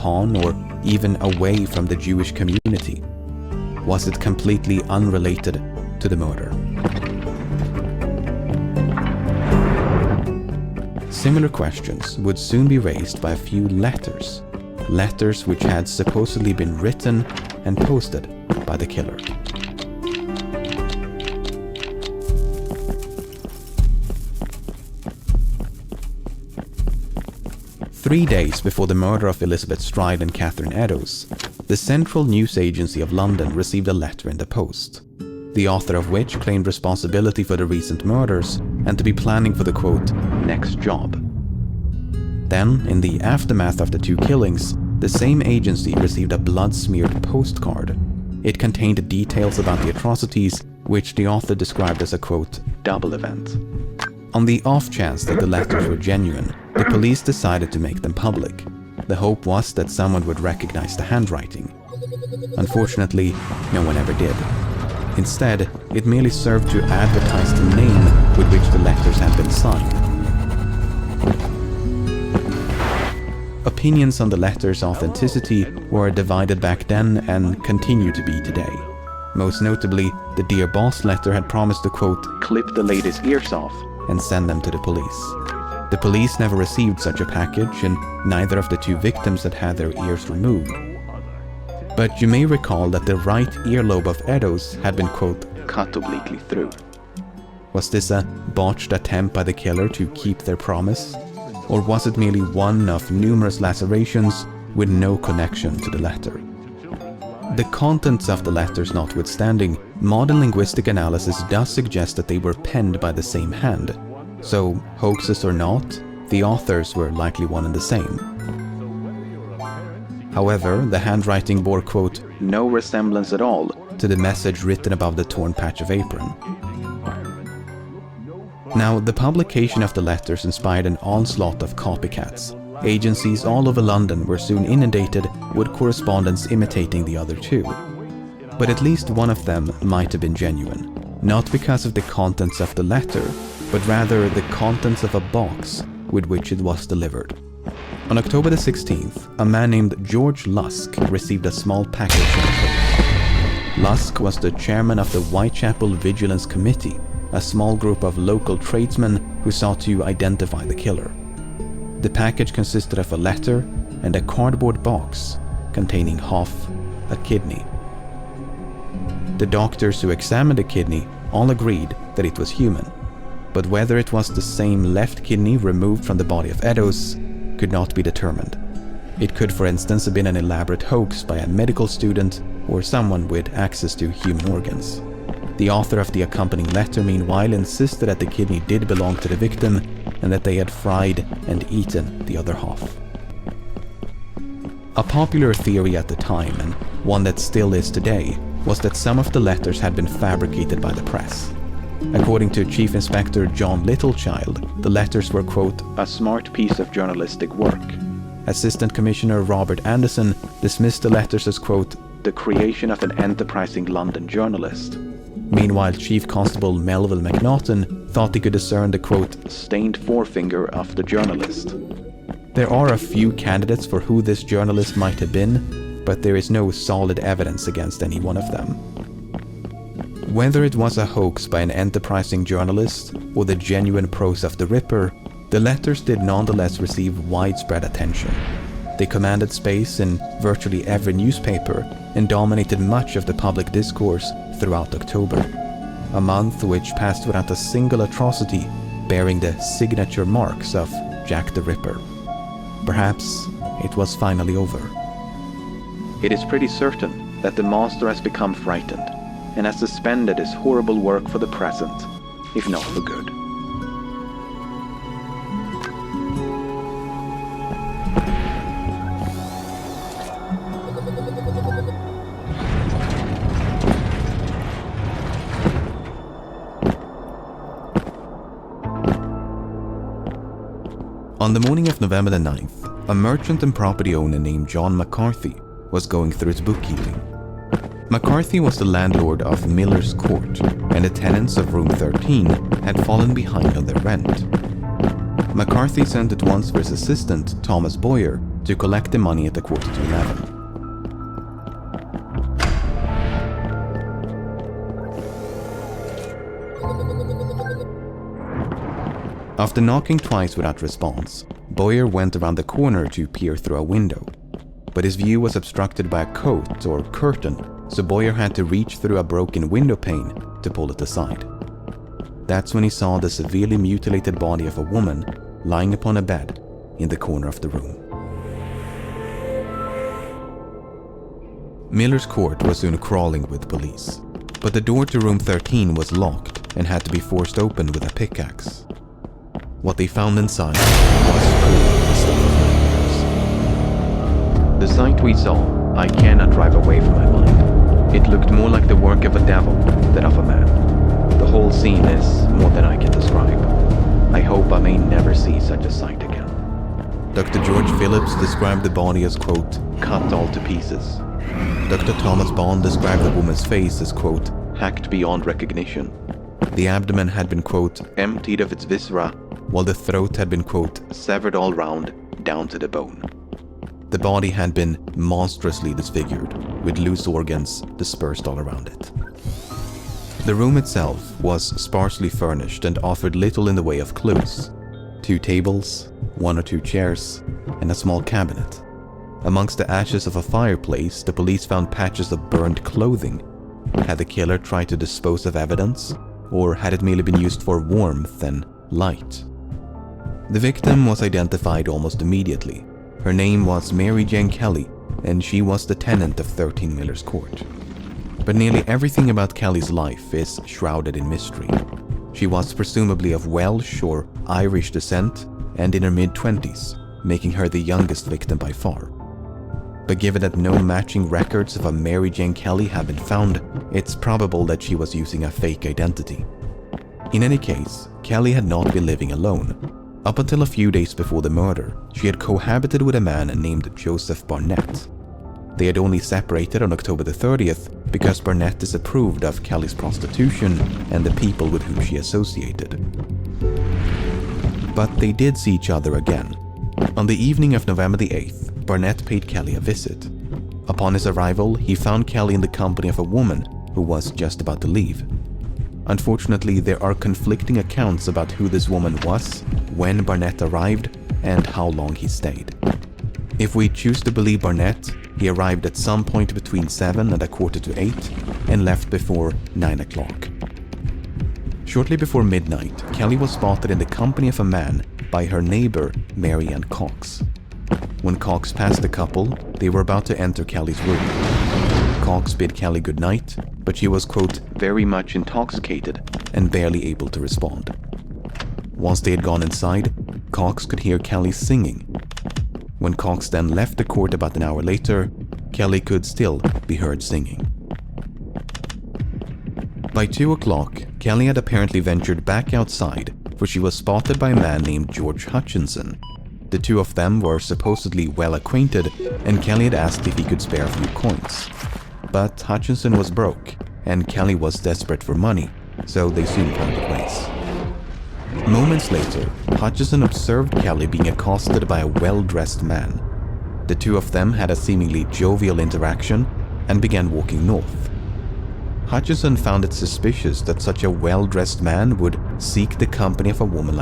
upon or even away from the Jewish community? Was it completely unrelated to the murder? Similar questions would soon be raised by a few letters which had supposedly been written and posted by the killer. Three days before the murder of Elizabeth Stride and Catherine Eddowes, the Central News Agency of London received a letter in the post, the author of which claimed responsibility for the recent murders and to be planning for the quote, next job. Then, in the aftermath of the two killings, the same agency received a blood-smeared postcard. It contained details about the atrocities, which the author described as a quote, double event. On the off chance that the letters were genuine, the police decided to make them public. The hope was that someone would recognize the handwriting. Unfortunately, no one ever did. Instead, it merely served to advertise the name with which the letters had been signed. Opinions on the letters' authenticity were divided back then and continue to be today. Most notably, the Dear Boss letter had promised to quote, clip the lady's ears off and send them to the police. The police never received such a package, and neither of the two victims had had their ears removed. But you may recall that the right earlobe of Eddowes had been quote, cut obliquely through. Was this a botched attempt by the killer to keep their promise? Or was it merely one of numerous lacerations with no connection to the letter? The contents of the letters notwithstanding, modern linguistic analysis does suggest that they were penned by the same hand. So, hoaxes or not, the authors were likely one and the same. However, the handwriting bore quote, no resemblance at all to the message written above the torn patch of apron. Now, the publication of the letters inspired an onslaught of copycats. Agencies all over London were soon inundated with correspondence imitating the other two. But at least one of them might have been genuine, not because of the contents of the letter, but rather the contents of a box with which it was delivered. On October the 16th, a man named George Lusk received a small package in the post. Lusk was the chairman of the Whitechapel Vigilance Committee, a small group of local tradesmen who sought to identify the killer. The package consisted of a letter and a cardboard box containing half a kidney. The doctors who examined the kidney all agreed that it was human, but whether it was the same left kidney removed from the body of Eddowes could not be determined. It could, for instance, have been an elaborate hoax by a medical student or someone with access to human organs. The author of the accompanying letter, meanwhile, insisted that the kidney did belong to the victim and that they had fried and eaten the other half. A popular theory at the time, and one that still is today, was that some of the letters had been fabricated by the press. According to Chief Inspector John Littlechild, the letters were, quote, a smart piece of journalistic work. Assistant Commissioner Robert Anderson dismissed the letters as, quote, the creation of an enterprising London journalist. Meanwhile, Chief Constable Melville McNaughton thought he could discern the, quote, stained forefinger of the journalist. There are a few candidates for who this journalist might have been, but there is no solid evidence against any one of them. Whether it was a hoax by an enterprising journalist or the genuine prose of the Ripper, the letters did nonetheless receive widespread attention. They commanded space in virtually every newspaper and dominated much of the public discourse throughout October, a month which passed without a single atrocity bearing the signature marks of Jack the Ripper. Perhaps it was finally over. It is pretty certain that the master has become frightened and has suspended his horrible work for the present, if not for good. On the morning of November the 9th, a merchant and property owner named John McCarthy was going through his bookkeeping. McCarthy was the landlord of Miller's Court, and the tenants of room 13 had fallen behind on their rent. McCarthy sent at once for his assistant, Thomas Boyer, to collect the money at 11:15. After knocking twice without response, Boyer went around the corner to peer through a window. But his view was obstructed by a coat or curtain, so Boyer had to reach through a broken window pane to pull it aside. That's when he saw the severely mutilated body of a woman lying upon a bed in the corner of the room. Miller's court was soon crawling with police, but the door to room 13 was locked and had to be forced open with a pickaxe. What they found inside was truly the stuff of nightmares. The sight we saw, I cannot drive away from my mind. It looked more like the work of a devil than of a man. The whole scene is more than I can describe. I hope I may never see such a sight again. Dr. George Phillips described the body as, quote, cut all to pieces. Dr. Thomas Bond described the woman's face as, quote, hacked beyond recognition. The abdomen had been, quote, emptied of its viscera, while the throat had been, quote, severed all round, down to the bone. The body had been monstrously disfigured, with loose organs dispersed all around it. The room itself was sparsely furnished and offered little in the way of clues. 2 tables, 1 or 2 chairs, and a small cabinet. Amongst the ashes of a fireplace, the police found patches of burned clothing. Had the killer tried to dispose of evidence, or had it merely been used for warmth and light? The victim was identified almost immediately. Her name was Mary Jane Kelly, and she was the tenant of 13 Miller's Court. But nearly everything about Kelly's life is shrouded in mystery. She was presumably of Welsh or Irish descent and in her mid-20s, making her the youngest victim by far. But given that no matching records of a Mary Jane Kelly have been found, it's probable that she was using a fake identity. In any case, Kelly had not been living alone. Up until a few days before the murder, she had cohabited with a man named Joseph Barnett. They had only separated on October the 30th because Barnett disapproved of Kelly's prostitution and the people with whom she associated. But they did see each other again. On the evening of November the 8th, Barnett paid Kelly a visit. Upon his arrival, he found Kelly in the company of a woman who was just about to leave. Unfortunately, there are conflicting accounts about who this woman was, when Barnett arrived, and how long he stayed. If we choose to believe Barnett, he arrived at some point between 7 and 7:45 and left before 9 o'clock. Shortly before midnight, Kelly was spotted in the company of a man by her neighbor, Mary Ann Cox. When Cox passed the couple, they were about to enter Kelly's room. Cox bid Kelly goodnight, but she was, quote, very much intoxicated and barely able to respond. Once they had gone inside, Cox could hear Kelly singing. When Cox then left the court about an hour later, Kelly could still be heard singing. By 2 o'clock, Kelly had apparently ventured back outside, where she was spotted by a man named George Hutchinson. The two of them were supposedly well acquainted, and Kelly had asked if he could spare a few coins. But Hutchinson was broke, and Kelly was desperate for money, so they soon parted ways. Moments later, Hutchinson observed Kelly being accosted by a well-dressed man. The two of them had a seemingly jovial interaction and began walking north. Hutchinson found it suspicious that such a well-dressed man would seek the company of a woman like